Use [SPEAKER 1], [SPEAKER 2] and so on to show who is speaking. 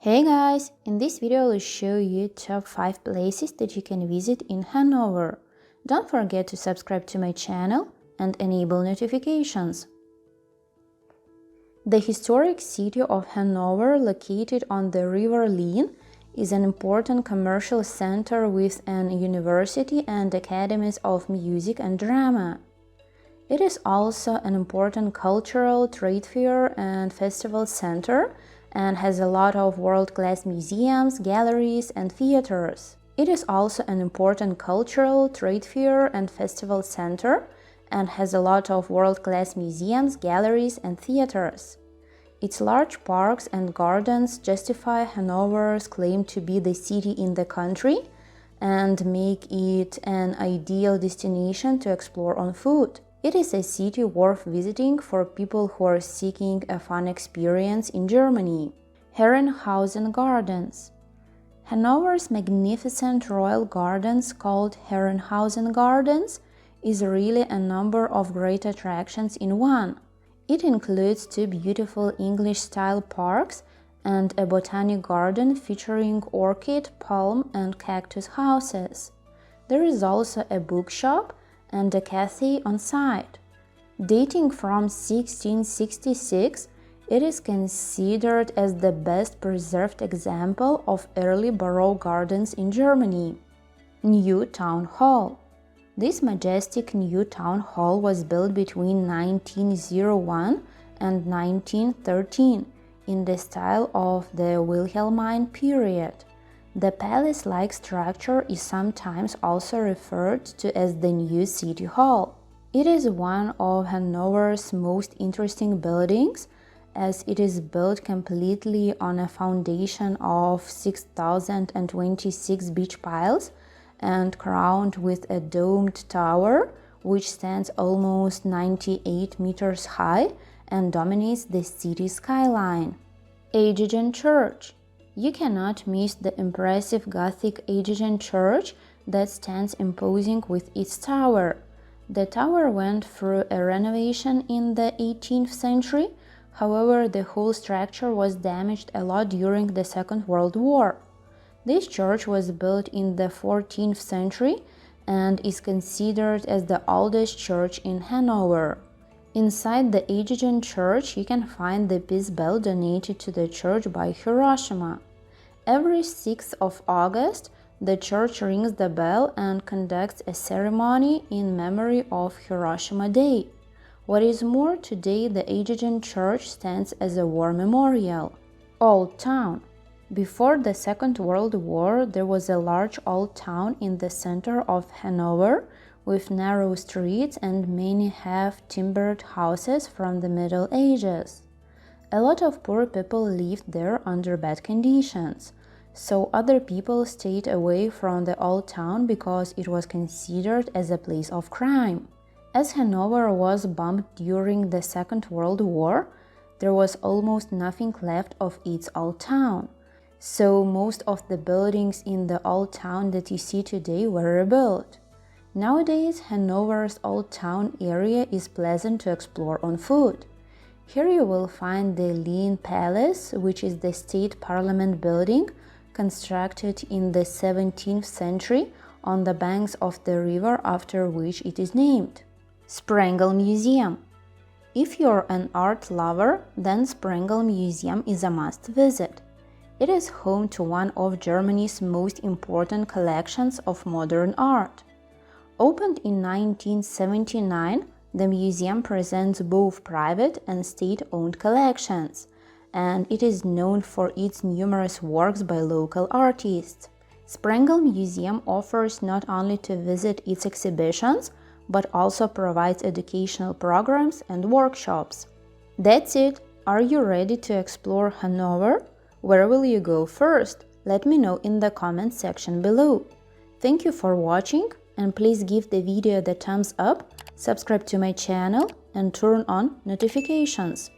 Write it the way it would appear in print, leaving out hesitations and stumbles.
[SPEAKER 1] Hey guys, in this video I'll show you top 5 places that you can visit in Hanover. Don't forget to subscribe to my channel and enable notifications. The historic city of Hanover, located on the River Leine, is an important commercial center with an university and academies of music and drama. It is also an important cultural, trade fair and festival center, and has a lot of world-class museums, galleries, and theaters. It is also an important cultural, trade fair, and festival center, and has a lot of world-class museums, galleries, and theaters. Its large parks and gardens justify Hanover's claim to be the city in the country and make it an ideal destination to explore on foot. It is a city worth visiting for people who are seeking a fun experience in Germany. Herrenhausen Gardens. Hanover's magnificent royal gardens, called Herrenhausen Gardens, is really a number of great attractions in one. It includes 2 beautiful English-style parks and a botanic garden featuring orchid, palm, and cactus houses. There is also a bookshop and a cafe on site. Dating from 1666, it is considered as the best preserved example of early Baroque gardens in Germany. New Town Hall. This majestic new town hall was built between 1901 and 1913 in the style of the Wilhelmine period. The palace-like structure is sometimes also referred to as the New City Hall. It is one of Hanover's most interesting buildings, as it is built completely on a foundation of 6,026 beach piles and crowned with a domed tower, which stands almost 98 meters high and dominates the city skyline. Aegigen Church. You cannot miss the impressive Gothic Aegigen Church that stands imposing with its tower. The tower went through a renovation in the 18th century, however, the whole structure was damaged a lot during the Second World War. This church was built in the 14th century and is considered as the oldest church in Hanover. Inside the Aegigen Church, you can find the peace bell donated to the church by Hiroshima. Every 6th of August, the church rings the bell and conducts a ceremony in memory of Hiroshima Day. What is more, today the Aegigen Church stands as a war memorial. Old Town. Before the Second World War, there was a large old town in the center of Hanover, with narrow streets and many half-timbered houses from the Middle Ages. A lot of poor people lived there under bad conditions, so other people stayed away from the old town because it was considered as a place of crime. As Hanover was bombed during the Second World War, there was almost nothing left of its old town, so most of the buildings in the old town that you see today were rebuilt. Nowadays, Hanover's old town area is pleasant to explore on foot. Here you will find the Leine Palace, which is the state parliament building constructed in the 17th century on the banks of the river after which it is named. Sprengel Museum. If you're an art lover, then Sprengel Museum is a must visit. It is home to one of Germany's most important collections of modern art. Opened in 1979, the museum presents both private and state-owned collections, and it is known for its numerous works by local artists. Sprengel Museum offers not only to visit its exhibitions, but also provides educational programs and workshops. That's it! Are you ready to explore Hanover? Where will you go first? Let me know in the comment section below. Thank you for watching, and please give the video the thumbs up, subscribe to my channel, and turn on notifications.